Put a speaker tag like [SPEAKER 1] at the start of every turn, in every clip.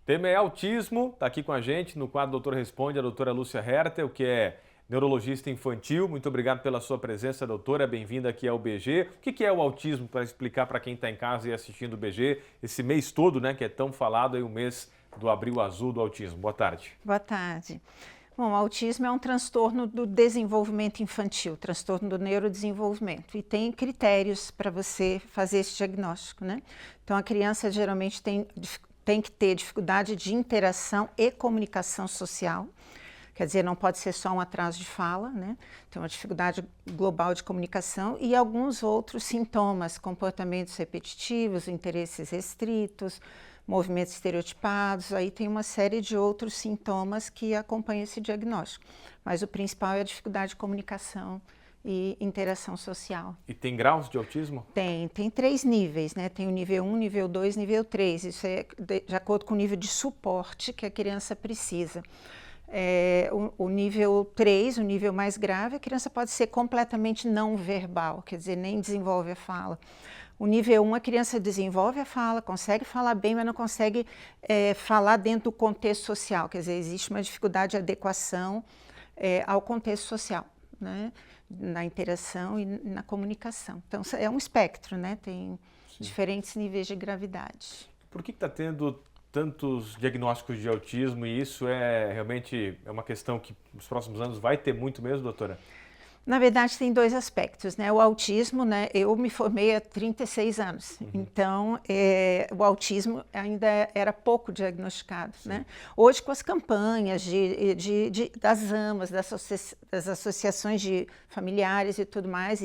[SPEAKER 1] Tema é autismo, está aqui com a gente no quadro Doutor Responde, a doutora Lúcia Hertel, que é neurologista infantil. Muito obrigado pela sua presença, doutora. Bem-vinda aqui ao BG. O que é o autismo, para explicar para quem está em casa e assistindo o BG, esse mês todo, né, que é tão falado, aí o mês do Abril Azul do Autismo. Boa tarde.
[SPEAKER 2] Boa tarde. Bom, o autismo é um transtorno do desenvolvimento infantil, transtorno do neurodesenvolvimento, e tem critérios para você fazer esse diagnóstico, né? Então, a criança geralmente tem que ter dificuldade de interação e comunicação social, quer dizer, não pode ser só um atraso de fala, né? Tem uma dificuldade global de comunicação e alguns outros sintomas, comportamentos repetitivos, interesses restritos, movimentos estereotipados, aí tem uma série de outros sintomas que acompanham esse diagnóstico. Mas o principal é a dificuldade de comunicação e interação social.
[SPEAKER 1] E tem graus de autismo?
[SPEAKER 2] Tem 3 níveis, né? Tem o nível 1, nível 2, nível 3. Isso é de acordo com o nível de suporte que a criança precisa. O nível 3, o nível mais grave, a criança pode ser completamente não verbal, quer dizer, nem desenvolve a fala. O nível 1, a criança desenvolve a fala, consegue falar bem, mas não consegue falar dentro do contexto social, quer dizer, existe uma dificuldade de adequação ao contexto social, né? Na interação e na comunicação. Então, é um espectro, né? Tem diferentes níveis de gravidade.
[SPEAKER 1] Por que está tendo tantos diagnósticos de autismo e isso realmente uma questão que nos próximos anos vai ter muito mesmo, doutora?
[SPEAKER 2] Na verdade, tem 2 aspectos, né? O autismo, né? Eu me formei há 36 anos, então o autismo ainda era pouco diagnosticado, né? Hoje, com as campanhas das AMAs, das associações de familiares e tudo mais,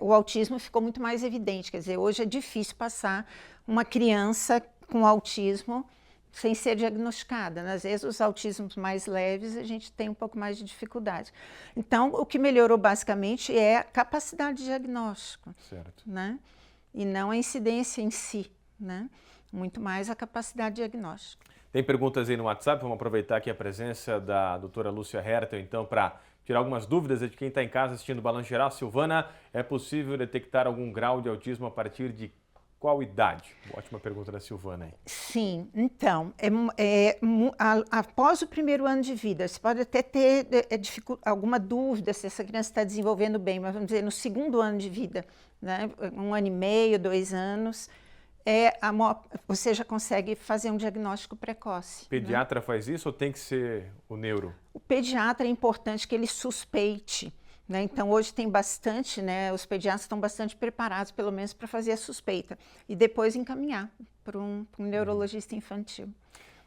[SPEAKER 2] o autismo ficou muito mais evidente, quer dizer, hoje é difícil passar uma criança com autismo sem ser diagnosticada, né? Às vezes os autismos mais leves a gente tem um pouco mais de dificuldade. Então, o que melhorou basicamente é a capacidade de diagnóstico,
[SPEAKER 1] certo,
[SPEAKER 2] né? E não a incidência em si, né? Muito mais a capacidade de diagnóstico.
[SPEAKER 1] Tem perguntas aí no WhatsApp, vamos aproveitar aqui a presença da doutora Lúcia Hertel, então, para tirar algumas dúvidas de quem está em casa assistindo o Balanço Geral. Silvana, é possível detectar algum grau de autismo a partir de qual idade? Ótima pergunta da Silvana aí.
[SPEAKER 2] Sim, então, após o primeiro ano de vida, você pode até ter alguma dúvida se essa criança está desenvolvendo bem, mas vamos dizer, no segundo ano de vida, né, 1 ano e meio, 2 anos, você já consegue fazer um diagnóstico precoce.
[SPEAKER 1] O pediatra faz isso ou tem que ser o neuro?
[SPEAKER 2] O pediatra é importante que ele suspeite. Né? Então, hoje tem bastante, né? Os pediatras estão bastante preparados, pelo menos, para fazer a suspeita e depois encaminhar para um neurologista infantil.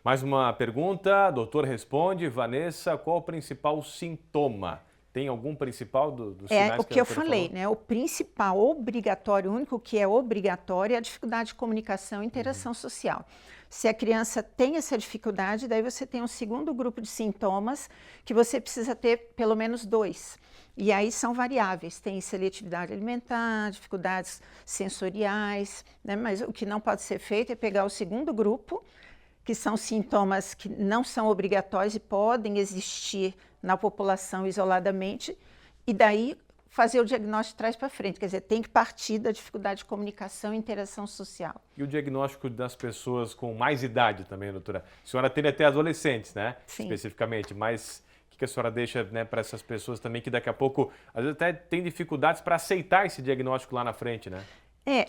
[SPEAKER 1] Mais uma pergunta, doutor responde. Vanessa, qual o principal sintoma? Tem algum principal dos sinais
[SPEAKER 2] o que eu falei, né? O principal obrigatório, o único que é obrigatório é a dificuldade de comunicação e interação social. Se a criança tem essa dificuldade, daí você tem um segundo grupo de sintomas que você precisa ter pelo menos 2. E aí são variáveis, tem seletividade alimentar, dificuldades sensoriais, né? Mas o que não pode ser feito é pegar o segundo grupo, que são sintomas que não são obrigatórios e podem existir na população isoladamente, e daí fazer o diagnóstico de trás para frente, quer dizer, tem que partir da dificuldade de comunicação e interação social.
[SPEAKER 1] E o diagnóstico das pessoas com mais idade também, doutora? A senhora tem até adolescentes, né?
[SPEAKER 2] Sim.
[SPEAKER 1] Especificamente, mas o que a senhora deixa, né, para essas pessoas também que daqui a pouco, às vezes até tem dificuldades para aceitar esse diagnóstico lá na frente, né?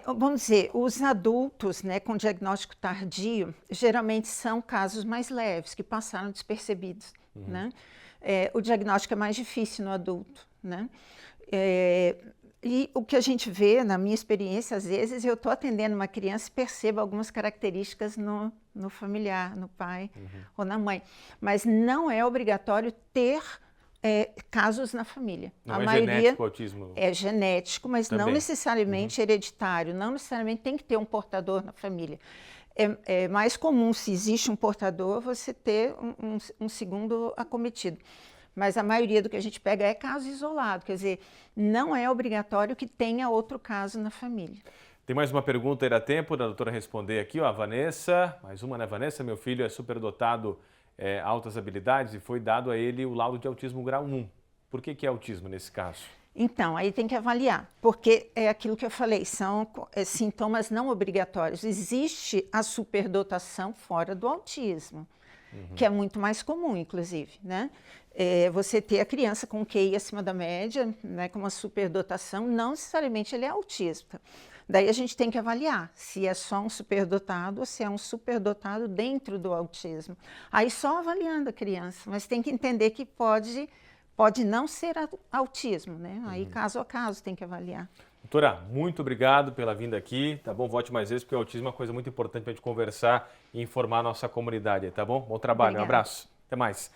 [SPEAKER 2] Vamos dizer, os adultos, né, com diagnóstico tardio, geralmente são casos mais leves, que passaram despercebidos, né? O diagnóstico é mais difícil no adulto, né? E o que a gente vê, na minha experiência, às vezes eu estou atendendo uma criança e percebo algumas características no familiar, no pai ou na mãe, mas não é obrigatório ter casos na família.
[SPEAKER 1] Não a maioria genético o autismo?
[SPEAKER 2] É genético, mas
[SPEAKER 1] também.
[SPEAKER 2] Não necessariamente hereditário, não necessariamente tem que ter um portador na família. É mais comum, se existe um portador, você ter um segundo acometido. Mas a maioria do que a gente pega é caso isolado, quer dizer, não é obrigatório que tenha outro caso na família.
[SPEAKER 1] Tem mais uma pergunta aí, dá tempo da doutora responder aqui, ó, a Vanessa, mais uma, né, Vanessa? Meu filho é superdotado, altas habilidades e foi dado a ele o laudo de autismo grau 1. Por que é autismo nesse caso?
[SPEAKER 2] Então, aí tem que avaliar, porque é aquilo que eu falei, são sintomas não obrigatórios. Existe a superdotação fora do autismo, que é muito mais comum, inclusive, né? Você ter a criança com QI acima da média, né, com uma superdotação, não necessariamente ele é autista. Daí a gente tem que avaliar se é só um superdotado ou se é um superdotado dentro do autismo. Aí só avaliando a criança, mas tem que entender que pode não ser autismo, né? Aí caso a caso tem que avaliar.
[SPEAKER 1] Doutora, muito obrigado pela vinda aqui, tá bom? Volte mais vezes, porque o autismo é uma coisa muito importante para a gente conversar e informar a nossa comunidade, tá bom? Bom trabalho,
[SPEAKER 2] Obrigada.
[SPEAKER 1] um abraço, até mais.